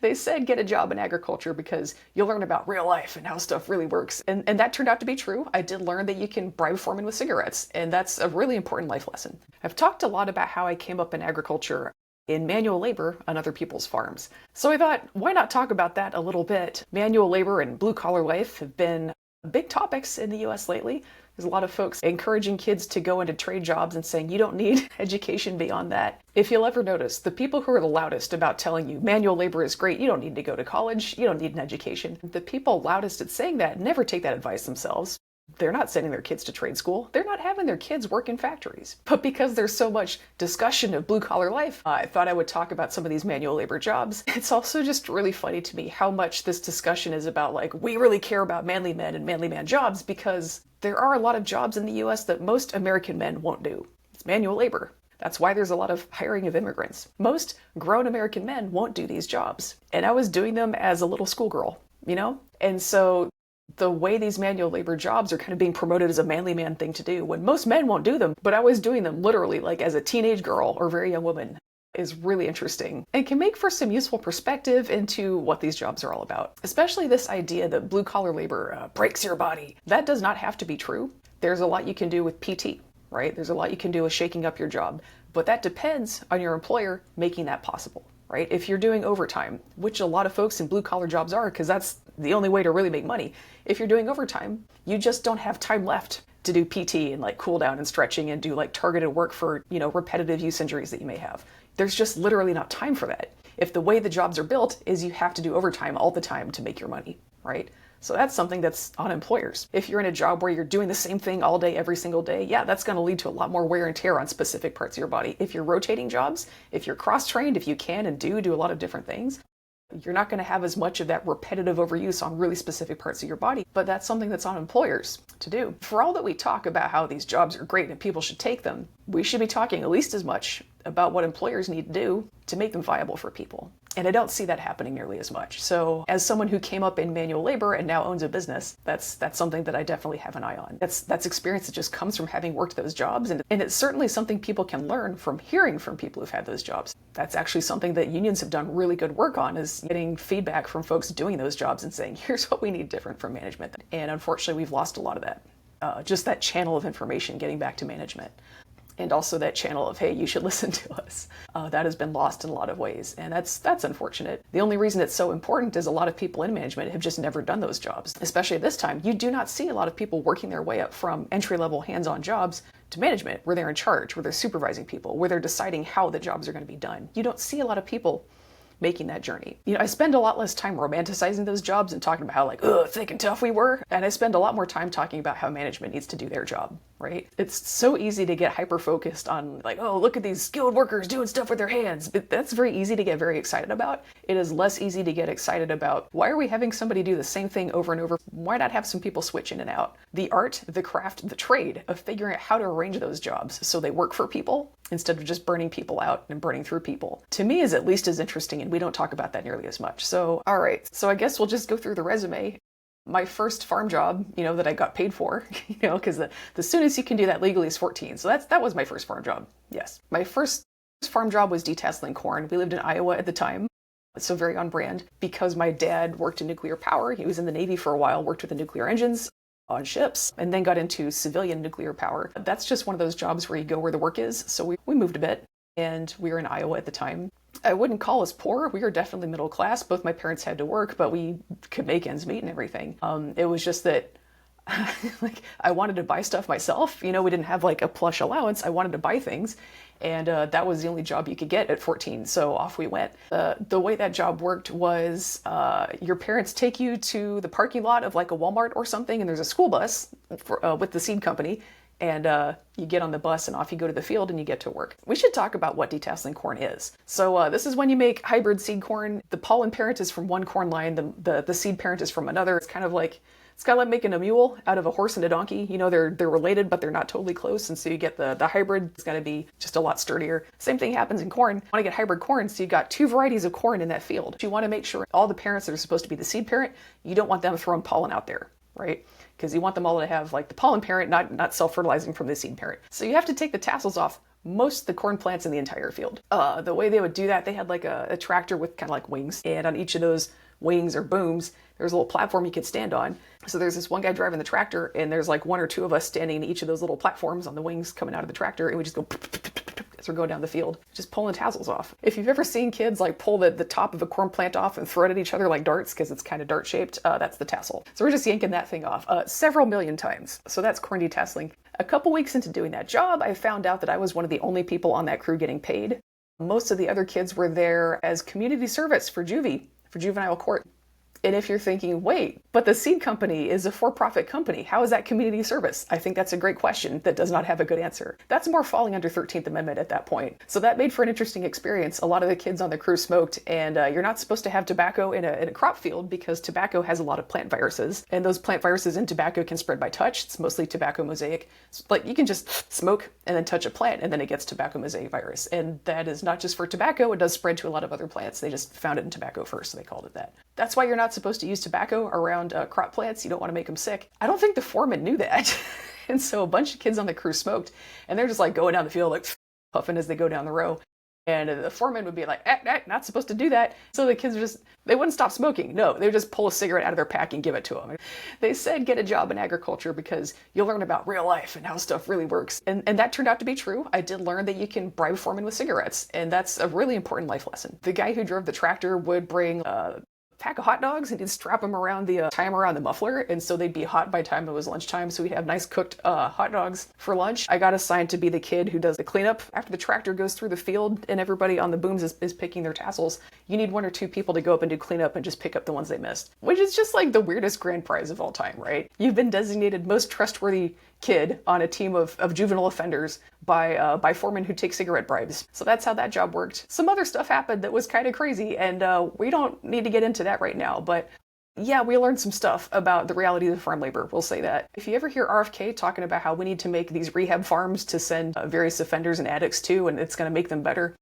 They said get a job in agriculture because you'll learn about real life and how stuff really works. And that turned out to be true. I did learn that you can bribe foremen with cigarettes, and that's a really important life lesson. I've talked a lot about how I came up in agriculture in manual labor on other people's farms. So I thought, why not talk about that a little bit? Manual labor and blue-collar life have been big topics in the US lately. There's a lot of folks encouraging kids to go into trade jobs and saying you don't need education beyond that. If you'll ever notice, the people who are the loudest about telling you manual labor is great, you don't need to go to college, you don't need an education, the people loudest at saying that never take that advice themselves. They're not sending their kids to trade school. They're not having their kids work in factories. But because there's so much discussion of blue-collar life, I thought I would talk about some of these manual labor jobs. It's also just really funny to me how much this discussion is about, like, we really care about manly men and manly man jobs, because there are a lot of jobs in the US that most American men won't do. It's manual labor. That's why there's a lot of hiring of immigrants. Most grown American men won't do these jobs. And I was doing them as a little schoolgirl, you know? And so the way these manual labor jobs are kind of being promoted as a manly man thing to do, when most men won't do them, but I was doing them literally like as a teenage girl or very young woman, is really interesting and can make for some useful perspective into what these jobs are all about. Especially this idea that blue-collar labor breaks your body. That does not have to be true. There's a lot you can do with PT, right? There's a lot you can do with shaking up your job, but that depends on your employer making that possible, right? If you're doing overtime, which a lot of folks in blue-collar jobs are, because that's the only way to really make money. If you're doing overtime, you just don't have time left to do PT and like cool down and stretching and do like targeted work for, you know, repetitive use injuries that you may have. There's just literally not time for that. If the way the jobs are built is you have to do overtime all the time to make your money, right? So that's something that's on employers. If you're in a job where you're doing the same thing all day, every single day, yeah, that's going to lead to a lot more wear and tear on specific parts of your body. If you're rotating jobs, if you're cross-trained, if you can and do a lot of different things, you're not going to have as much of that repetitive overuse on really specific parts of your body, but that's something that's on employers to do. For all that we talk about how these jobs are great and people should take them, we should be talking at least as much about what employers need to do to make them viable for people. And I don't see that happening nearly as much. So as someone who came up in manual labor and now owns a business, that's something that I definitely have an eye on. That's experience that just comes from having worked those jobs. And it's certainly something people can learn from hearing from people who've had those jobs. That's actually something that unions have done really good work on, is getting feedback from folks doing those jobs and saying, here's what we need different from management. And unfortunately, we've lost a lot of that. Just that channel of information getting back to management. And also that channel of, hey, you should listen to us. That has been lost in a lot of ways, and that's unfortunate. The only reason it's so important is a lot of people in management have just never done those jobs. Especially at this time, you do not see a lot of people working their way up from entry-level hands-on jobs to management, where they're in charge, where they're supervising people, where they're deciding how the jobs are going to be done. You don't see a lot of people making that journey. You know, I spend a lot less time romanticizing those jobs and talking about how like, ugh, thick and tough we were. And I spend a lot more time talking about how management needs to do their job, right? It's so easy to get hyper-focused on like, oh, look at these skilled workers doing stuff with their hands. That's very easy to get very excited about. It is less easy to get excited about, why are we having somebody do the same thing over and over? Why not have some people switch in and out? The art, the craft, the trade of figuring out how to arrange those jobs so they work for people instead of just burning people out and burning through people, to me is at least as interesting, and we don't talk about that nearly as much. So, all right. So I guess we'll just go through the resume. My first farm job, you know, that I got paid for, you know, because the soonest you can do that legally is 14. So that was my first farm job. Yes. My first farm job was detasseling corn. We lived in Iowa at the time. So very on brand, because my dad worked in nuclear power. He was in the Navy for a while, worked with the nuclear engines on ships, and then got into civilian nuclear power. That's just one of those jobs where you go where the work is. So we moved a bit, and we were in Iowa at the time. I wouldn't call us poor. We were definitely middle class. Both my parents had to work, but we could make ends meet and everything. It was just that like I wanted to buy stuff myself. You know, we didn't have like a plush allowance. I wanted to buy things. And that was the only job you could get at 14. So off we went. The way that job worked was your parents take you to the parking lot of like a Walmart or something, and there's a school bus with the seed company. And you get on the bus and off you go to the field and you get to work. We should talk about what detasseling corn is. So this is when you make hybrid seed corn. The pollen parent is from one corn line. The seed parent is from another. It's kind of like making a mule out of a horse and a donkey. You know, they're related, but they're not totally close. And so you get the hybrid. It's got to be just a lot sturdier. Same thing happens in corn. You want to get hybrid corn, so you got two varieties of corn in that field. You want to make sure all the parents that are supposed to be the seed parent, you don't want them throwing pollen out there, right? Because you want them all to have like the pollen parent, not self-fertilizing from the seed parent. So you have to take the tassels off most of the corn plants in the entire field. The way they would do that, they had like a tractor with kind of like wings, and on each of those wings or booms, there's a little platform you could stand on. So there's this one guy driving the tractor, and there's like one or two of us standing in each of those little platforms on the wings coming out of the tractor, and we just go as we're going down the field, just pulling tassels off. If you've ever seen kids like pull the top of a corn plant off and throw it at each other like darts, because it's kind of dart shaped, that's the tassel. So we're just yanking that thing off several million times. So that's corn detasseling. A couple weeks into doing that job, I found out that I was one of the only people on that crew getting paid. Most of the other kids were there as community service for juvie, for juvenile court. And if you're thinking, wait, but the seed company is a for-profit company, how is that community service? I think that's a great question that does not have a good answer. That's more falling under 13th Amendment at that point. So that made for an interesting experience. A lot of the kids on the crew smoked, and you're not supposed to have tobacco in a crop field because tobacco has a lot of plant viruses, and those plant viruses in tobacco can spread by touch. It's mostly tobacco mosaic. Like you can just smoke and then touch a plant, and then it gets tobacco mosaic virus. And that is not just for tobacco, it does spread to a lot of other plants. They just found it in tobacco first, so they called it that. That's why you're not supposed to use tobacco around crop plants. You don't want to make them sick. I don't think the foreman knew that. And so a bunch of kids on the crew smoked, and they're just like going down the field, like puffing as they go down the row. And the foreman would be like, not supposed to do that. So the kids they wouldn't stop smoking. No, they would just pull a cigarette out of their pack and give it to them. They said, get a job in agriculture because you'll learn about real life and how stuff really works. And that turned out to be true. I did learn that you can bribe foremen with cigarettes. And that's a really important life lesson. The guy who drove the tractor would bring pack of hot dogs and he'd strap them around tie them around the muffler, and so they'd be hot by the time it was lunchtime, so we'd have nice cooked hot dogs for lunch. I got assigned to be the kid who does the cleanup after the tractor goes through the field and everybody on the booms is picking their tassels. You need one or two people to go up and do cleanup and just pick up the ones they missed, which is just like the weirdest grand prize of all time, right? You've been designated most trustworthy kid on a team of juvenile offenders by foremen who take cigarette bribes. So that's how that job worked. Some other stuff happened that was kind of crazy, and we don't need to get into that right now, but yeah, we learned some stuff about the reality of farm labor, we'll say that. If you ever hear RFK talking about how we need to make these rehab farms to send various offenders and addicts to, and it's going to make them better,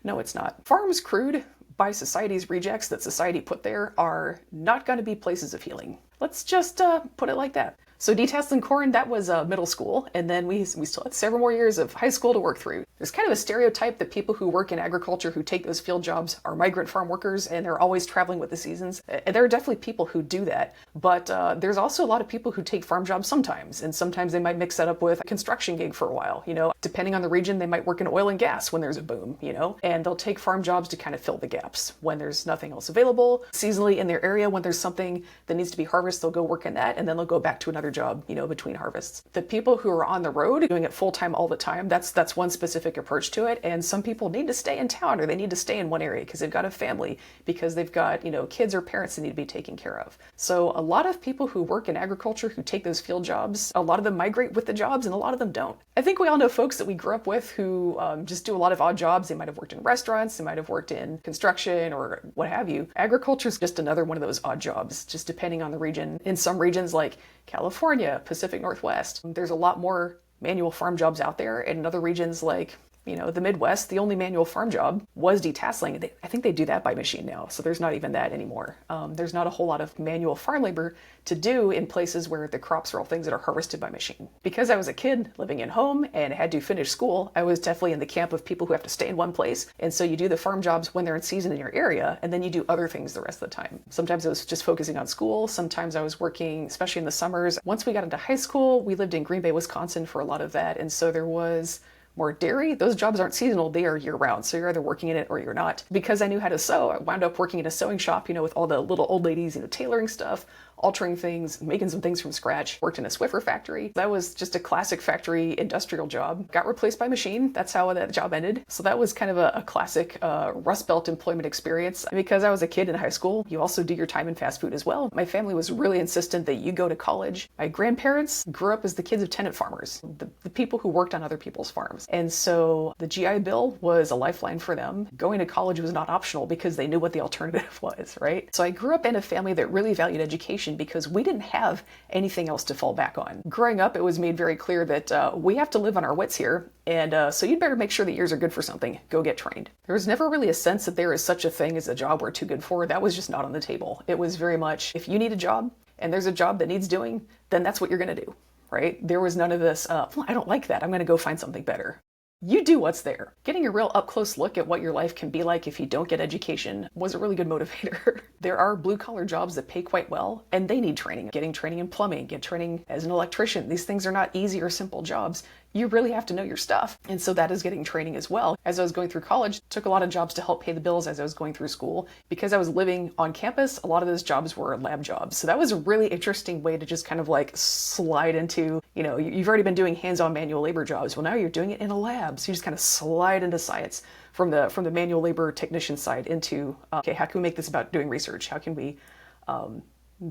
no, it's not. Farms crewed by society's rejects that society put there are not going to be places of healing. Let's just put it like that. So detasseling corn, that was middle school, and then we still had several more years of high school to work through. There's kind of a stereotype that people who work in agriculture who take those field jobs are migrant farm workers and they're always traveling with the seasons. And there are definitely people who do that, but there's also a lot of people who take farm jobs sometimes, and sometimes they might mix that up with a construction gig for a while, Depending on the region, they might work in oil and gas when there's a boom, and they'll take farm jobs to kind of fill the gaps. When there's nothing else available, seasonally in their area, when there's something that needs to be harvested, they'll go work in that, and then they'll go back to another job, between harvests. The people who are on the road doing it full time all the time, that's one specific approach to it. And some people need to stay in town, or they need to stay in one area because they've got a family, because they've got, kids or parents that need to be taken care of. So a lot of people who work in agriculture who take those field jobs, a lot of them migrate with the jobs and a lot of them don't. I think we all know folks that we grew up with who just do a lot of odd jobs. They might have worked in restaurants, they might have worked in construction or what have you. Agriculture is just another one of those odd jobs, just depending on the region. In some regions like California, Pacific Northwest, there's a lot more manual farm jobs out there. And in other regions like the Midwest, the only manual farm job was detasseling. I think they do that by machine now, so there's not even that anymore. There's not a whole lot of manual farm labor to do in places where the crops are all things that are harvested by machine. Because I was a kid living at home and had to finish school, I was definitely in the camp of people who have to stay in one place. And so you do the farm jobs when they're in season in your area, and then you do other things the rest of the time. Sometimes I was just focusing on school. Sometimes I was working, especially in the summers. Once we got into high school, we lived in Green Bay, Wisconsin for a lot of that. And so there was more dairy. Those jobs aren't seasonal, they are year-round, so you're either working in it or you're not. Because I knew how to sew, I wound up working in a sewing shop, with all the little old ladies, tailoring stuff, altering things, making some things from scratch. Worked in a Swiffer factory. That was just a classic factory industrial job. Got replaced by machine. That's how that job ended. So that was kind of a classic Rust Belt employment experience. Because I was a kid in high school, you also do your time in fast food as well. My family was really insistent that you go to college. My grandparents grew up as the kids of tenant farmers, the people who worked on other people's farms. And so the GI Bill was a lifeline for them. Going to college was not optional because they knew what the alternative was, right? So I grew up in a family that really valued education because we didn't have anything else to fall back on. Growing up, it was made very clear that we have to live on our wits here, and so you'd better make sure that yours are good for something. Go get trained. There was never really a sense that there is such a thing as a job we're too good for. That was just not on the table. It was very much, if you need a job and there's a job that needs doing, then that's what you're going to do, right? There was none of this, I don't like that. I'm going to go find something better. you do what's there. Getting a real up close look at what your life can be like if you don't get education was a really good motivator. There are blue collar jobs that pay quite well, and they need training. Getting training in plumbing, get training as an electrician. These things are not easy or simple jobs. You really have to know your stuff. And so that is getting training as well. As I was going through college, took a lot of jobs to help pay the bills as I was going through school. Because I was living on campus, a lot of those jobs were lab jobs. So that was a really interesting way to just kind of like slide into, you've already been doing hands-on manual labor jobs. Well, now you're doing it in a lab. So you just kind of slide into science from the manual labor technician side into, okay, how can we make this about doing research? How can we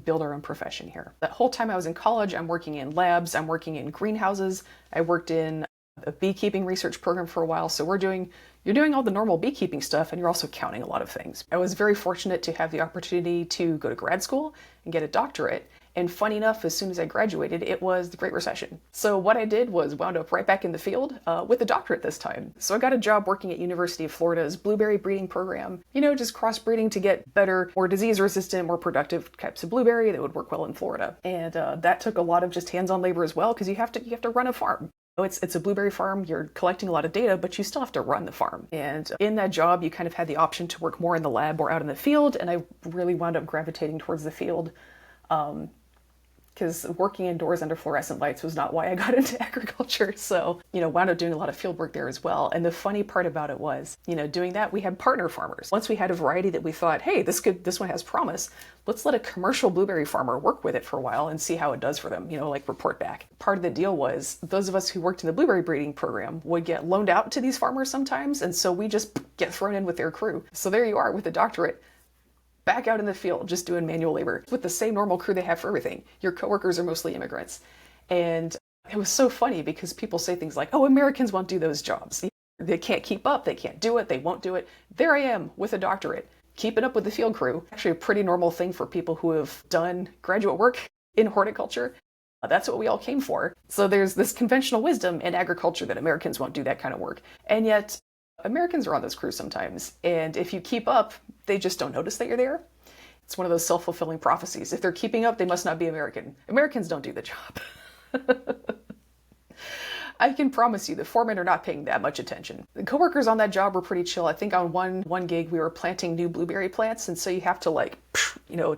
build our own profession here? That whole time I was in college, I'm working in labs, I'm working in greenhouses. I worked in a beekeeping research program for a while. So you're doing all the normal beekeeping stuff, and you're also counting a lot of things. I was very fortunate to have the opportunity to go to grad school and get a doctorate. And funny enough, as soon as I graduated, it was the Great Recession. So what I did was wound up right back in the field with a doctorate this time. So I got a job working at University of Florida's blueberry breeding program, just crossbreeding to get better, more disease-resistant, more productive types of blueberry that would work well in Florida. And that took a lot of just hands-on labor as well, because you have to run a farm. It's a blueberry farm, you're collecting a lot of data, but you still have to run the farm. And in that job, you kind of had the option to work more in the lab or out in the field, and I really wound up gravitating towards the field. Because working indoors under fluorescent lights was not why I got into agriculture. So, wound up doing a lot of field work there as well. And the funny part about it was, doing that, we had partner farmers. Once we had a variety that we thought, hey, this one has promise. Let's let a commercial blueberry farmer work with it for a while and see how it does for them, report back. Part of the deal was those of us who worked in the blueberry breeding program would get loaned out to these farmers sometimes. And so we just get thrown in with their crew. So there you are with a doctorate, back out in the field, just doing manual labor with the same normal crew they have for everything. Your coworkers are mostly immigrants. And it was so funny because people say things like, oh, Americans won't do those jobs. They can't keep up. They can't do it. They won't do it. There I am with a doctorate, keeping up with the field crew. Actually a pretty normal thing for people who have done graduate work in horticulture. That's what we all came for. So there's this conventional wisdom in agriculture that Americans won't do that kind of work. And yet Americans are on those crews sometimes. And if you keep up, they just don't notice that you're there. It's one of those self-fulfilling prophecies. If they're keeping up, they must not be American. Americans don't do the job. I can promise you the foremen are not paying that much attention. The coworkers on that job were pretty chill. I think on one gig we were planting new blueberry plants, and so you have to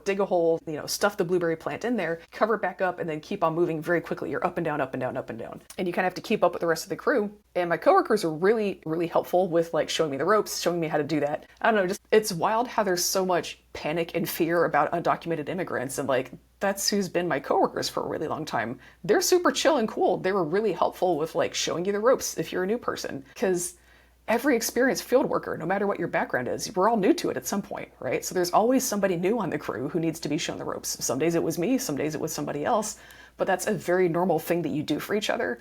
dig a hole, stuff the blueberry plant in there, cover it back up, and then keep on moving very quickly. You're up and down, up and down, up and down. And you kind of have to keep up with the rest of the crew. And my coworkers are really, really helpful with showing me the ropes, showing me how to do that. I don't know, it's wild how there's so much panic and fear about undocumented immigrants, and that's who's been my coworkers for a really long time. They're super chill and cool. They were really helpful with showing you the ropes if you're a new person, because every experienced field worker, no matter what your background is, we're all new to it at some point, right? So there's always somebody new on the crew who needs to be shown the ropes. Some days it was me, some days it was somebody else, but that's a very normal thing that you do for each other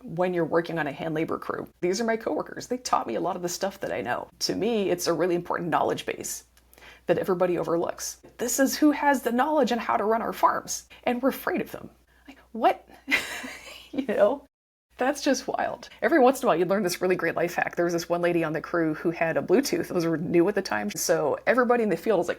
when you're working on a hand labor crew. These are my coworkers. They taught me a lot of the stuff that I know. To me, it's a really important knowledge base that everybody overlooks. This is who has the knowledge on how to run our farms, and we're afraid of them. What? That's just wild. Every once in a while, you learn this really great life hack. There was this one lady on the crew who had a Bluetooth. Those were new at the time. So everybody in the field was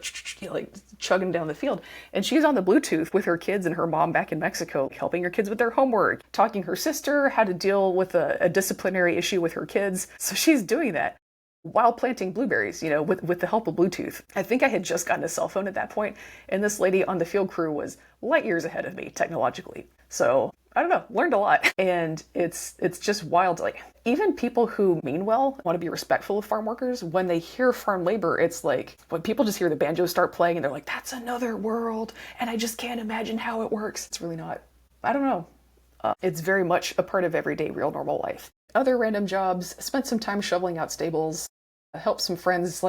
chugging down the field. And she's on the Bluetooth with her kids and her mom back in Mexico, helping her kids with their homework, talking her sister how to deal with a disciplinary issue with her kids. So she's doing that while planting blueberries, with the help of Bluetooth. I think I had just gotten a cell phone at that point, and this lady on the field crew was light years ahead of me technologically. So I don't know, learned a lot. And it's just wild. Even people who mean well, want to be respectful of farm workers, when they hear farm labor, it's when people just hear the banjo start playing and they're like, that's another world, and I just can't imagine how it works. It's really not. I don't know. It's very much a part of everyday real normal life. Other random jobs, spent some time shoveling out stables, help some friends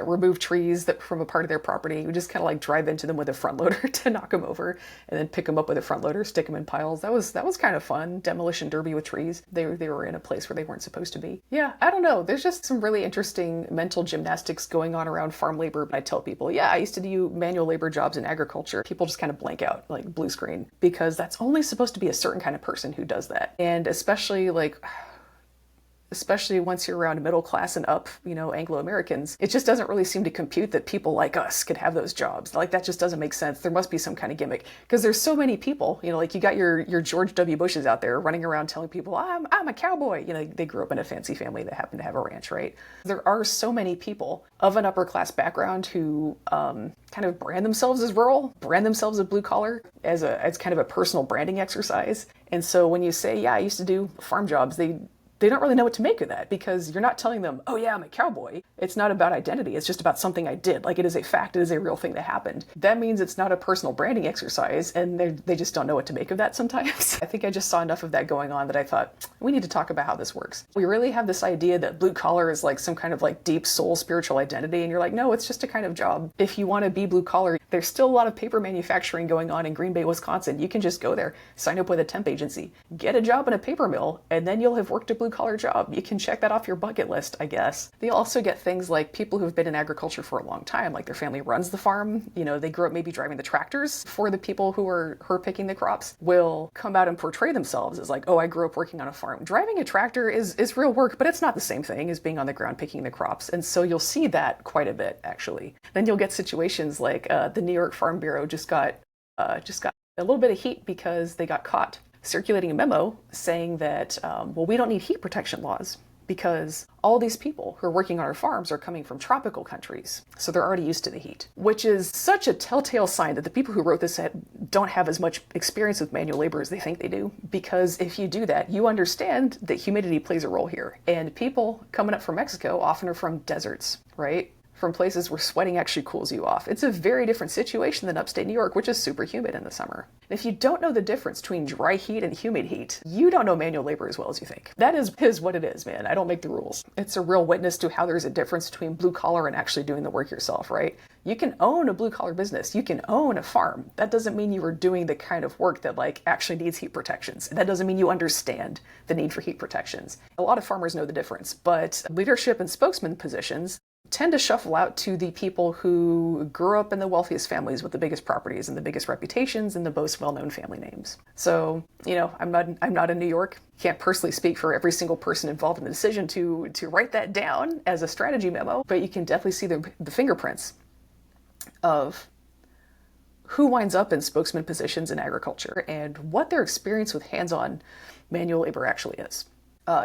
remove trees that from a part of their property. We just kind of drive into them with a front loader to knock them over, and then pick them up with a front loader, stick them in piles. That was kind of fun. Demolition derby with trees. They were in a place where they weren't supposed to be. Yeah, I don't know. There's just some really interesting mental gymnastics going on around farm labor. I tell people, yeah, I used to do manual labor jobs in agriculture. People just kind of blank out, blue screen, because that's only supposed to be a certain kind of person who does that. And especially especially once you're around middle class and up, Anglo-Americans, it just doesn't really seem to compute that people like us could have those jobs. Like that just doesn't make sense. There must be some kind of gimmick because there's so many people, like you got your George W. Bushes out there running around telling people, I'm a cowboy. They grew up in a fancy family that happened to have a ranch, right? There are so many people of an upper class background who kind of brand themselves as rural, brand themselves as blue collar as kind of a personal branding exercise. And so when you say, yeah, I used to do farm jobs, they don't really know what to make of that because you're not telling them, oh yeah, I'm a cowboy. It's not about identity. It's just about something I did. Like it is a fact. It is a real thing that happened. That means it's not a personal branding exercise and they just don't know what to make of that sometimes. I think I just saw enough of that going on that I thought, we need to talk about how this works. We really have this idea that blue collar is like some kind of like deep soul spiritual identity. And you're like, no, it's just a kind of job. If you want to be blue collar, there's still a lot of paper manufacturing going on in Green Bay, Wisconsin. You can just go there, sign up with a temp agency, get a job in a paper mill, and then you'll have worked a blue collar job. You can check that off your bucket list, I guess. You'll also get things like people who've been in agriculture for a long time, like their family runs the farm. They grew up maybe driving the tractors for the people who are picking the crops, will come out and portray themselves as like, oh, I grew up working on a farm. Driving a tractor is real work, but it's not the same thing as being on the ground picking the crops. And so you'll see that quite a bit, actually. Then you'll get situations like the New York Farm Bureau just got a little bit of heat because they got caught circulating a memo saying that, we don't need heat protection laws because all these people who are working on our farms are coming from tropical countries. So they're already used to the heat, which is such a telltale sign that the people who wrote this don't have as much experience with manual labor as they think they do. Because if you do that, you understand that humidity plays a role here. And people coming up from Mexico often are from deserts, right? From places where sweating actually cools you off. It's a very different situation than upstate New York, which is super humid in the summer. And if you don't know the difference between dry heat and humid heat, you don't know manual labor as well as you think. That is what it is, man. I don't make the rules. It's a real witness to how there's a difference between blue collar and actually doing the work yourself, right? You can own a blue collar business. You can own a farm. That doesn't mean you are doing the kind of work that like actually needs heat protections. That doesn't mean you understand the need for heat protections. A lot of farmers know the difference, but leadership and spokesman positions tend to shuffle out to the people who grew up in the wealthiest families with the biggest properties and the biggest reputations and the most well-known family names. So, I'm not in New York. Can't personally speak for every single person involved in the decision to write that down as a strategy memo, but you can definitely see the fingerprints of who winds up in spokesman positions in agriculture and what their experience with hands-on manual labor actually is.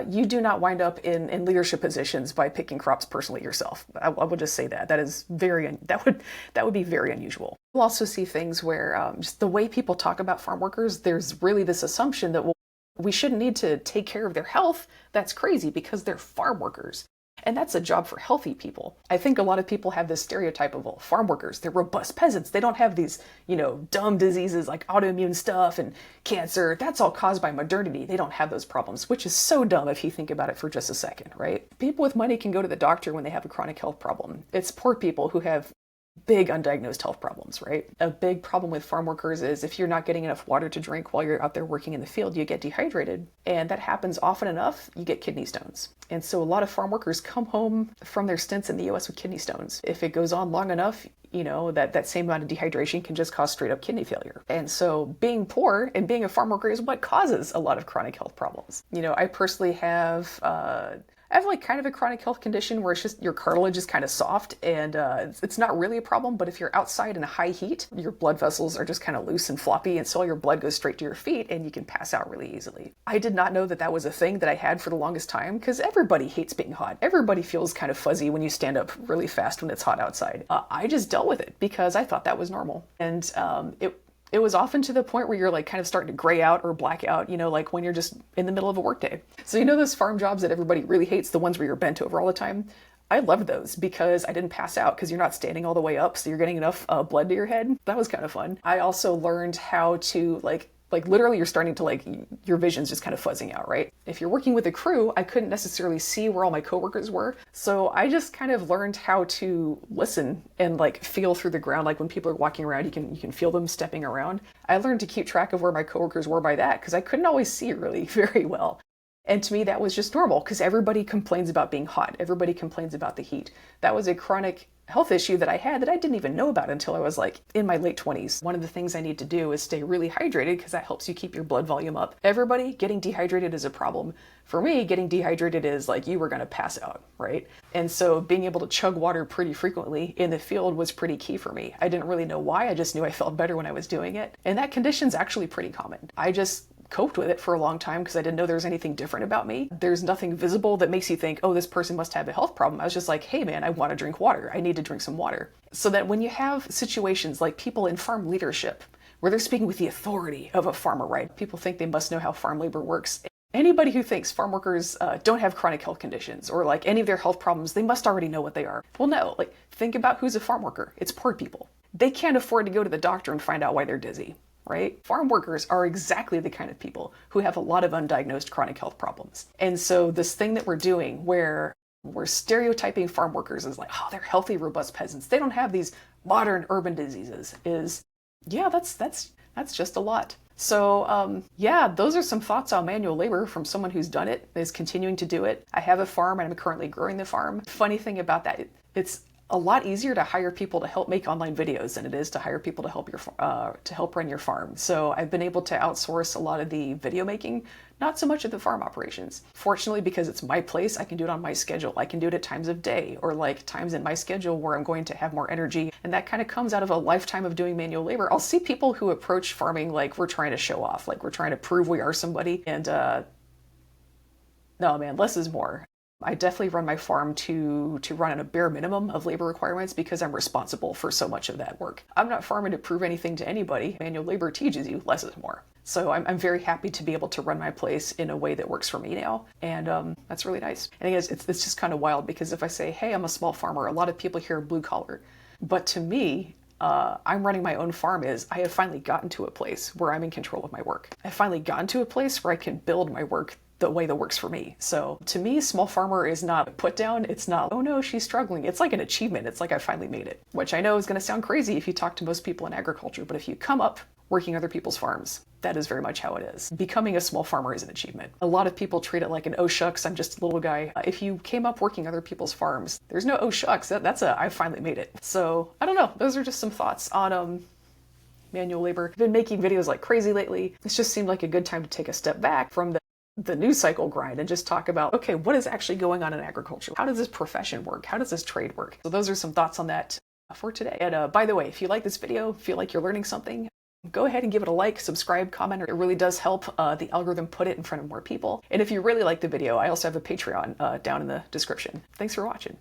You do not wind up in leadership positions by picking crops personally yourself. I would just say that that would be very unusual. You'll also see things where just the way people talk about farm workers, there's really this assumption that we shouldn't need to take care of their health. That's crazy because they're farm workers. And that's a job for healthy people. I think a lot of people have this stereotype of, well, farm workers, they're robust peasants. They don't have these, dumb diseases like autoimmune stuff and cancer. That's all caused by modernity. They don't have those problems, which is so dumb if you think about it for just a second, right? People with money can go to the doctor when they have a chronic health problem. It's poor people who have big undiagnosed health problems, right? A big problem with farm workers is if you're not getting enough water to drink while you're out there working in the field, you get dehydrated. And that happens often enough, you get kidney stones. And so a lot of farm workers come home from their stints in the US with kidney stones. If it goes on long enough, that same amount of dehydration can just cause straight up kidney failure. And so being poor and being a farm worker is what causes a lot of chronic health problems. I personally have like kind of a chronic health condition where it's just your cartilage is kind of soft and it's not really a problem, but if you're outside in high heat, your blood vessels are just kind of loose and floppy and so all your blood goes straight to your feet and you can pass out really easily. I did not know that was a thing that I had for the longest time because everybody hates being hot. Everybody feels kind of fuzzy when you stand up really fast when it's hot outside. I just dealt with it because I thought that was normal. And it was often to the point where you're like kind of starting to gray out or black out, like when you're just in the middle of a workday. So those farm jobs that everybody really hates, the ones where you're bent over all the time? I loved those because I didn't pass out because you're not standing all the way up, so you're getting enough blood to your head. That was kind of fun. I also learned how to like literally you're starting to your vision's just kind of fuzzing out, right? If you're working with a crew, I couldn't necessarily see where all my coworkers were. So I just kind of learned how to listen and feel through the ground. Like when people are walking around, you can feel them stepping around. I learned to keep track of where my coworkers were by that because I couldn't always see really very well. And to me, that was just normal because everybody complains about being hot. Everybody complains about the heat. That was a chronic health issue that I had that I didn't even know about until I was like in my late 20s. One of the things I need to do is stay really hydrated because that helps you keep your blood volume up. Everybody, getting dehydrated is a problem. For me, getting dehydrated is like you were going to pass out, right? And so being able to chug water pretty frequently in the field was pretty key for me. I didn't really know why, I just knew I felt better when I was doing it. And that condition's actually pretty common. I just coped with it for a long time because I didn't know there was anything different about me. There's nothing visible that makes you think, oh, this person must have a health problem. I was just like, hey man, I want to drink water. I need to drink some water. So that when you have situations like people in farm leadership, where they're speaking with the authority of a farmer, right? People think they must know how farm labor works. Anybody who thinks farm workers don't have chronic health conditions or like any of their health problems, they must already know what they are. Well, no, like think about who's a farm worker. It's poor people. They can't afford to go to the doctor and find out why they're dizzy. Right? Farm workers are exactly the kind of people who have a lot of undiagnosed chronic health problems. And so this thing that we're doing where we're stereotyping farm workers as like, oh, they're healthy, robust peasants. They don't have these modern urban diseases is, yeah, that's just a lot. So yeah, those are some thoughts on manual labor from someone who's done it, is continuing to do it. I have a farm and I'm currently growing the farm. Funny thing about that, it's a lot easier to hire people to help make online videos than it is to hire people to help run your farm. So I've been able to outsource a lot of the video making, not so much of the farm operations. Fortunately, because it's my place, I can do it on my schedule. I can do it at times of day or like times in my schedule where I'm going to have more energy. And that kind of comes out of a lifetime of doing manual labor. I'll see people who approach farming like we're trying to show off, like we're trying to prove we are somebody. And no, man, less is more. I definitely run my farm to run at a bare minimum of labor requirements because I'm responsible for so much of that work. I'm not farming to prove anything to anybody. Manual labor teaches you less is more. So I'm very happy to be able to run my place in a way that works for me now. And that's really nice. And I guess it's just kind of wild because if I say, hey, I'm a small farmer, a lot of people hear blue collar. But to me, I'm running my own farm is I have finally gotten to a place where I'm in control of my work. I've finally gotten to a place where I can build my work the way that works for me. So to me, small farmer is not a put down. It's not, oh no, she's struggling. It's like an achievement. It's like I finally made it, which I know is going to sound crazy if you talk to most people in agriculture. But if you come up working other people's farms, that is very much how it is. Becoming a small farmer is an achievement. A lot of people treat it like an oh shucks, I'm just a little guy. If you came up working other people's farms, there's no oh shucks. That's a I finally made it. So I don't know. Those are just some thoughts on manual labor. I've been making videos like crazy lately. It's just seemed like a good time to take a step back from the news cycle grind and just talk about, okay, what is actually going on in agriculture? How does this profession work? How does this trade work? So those are some thoughts on that for today. And by the way, if you like this video, feel like you're learning something, go ahead and give it a like, subscribe, comment. It really does help the algorithm put it in front of more people. And if you really like the video, I also have a Patreon down in the description. Thanks for watching.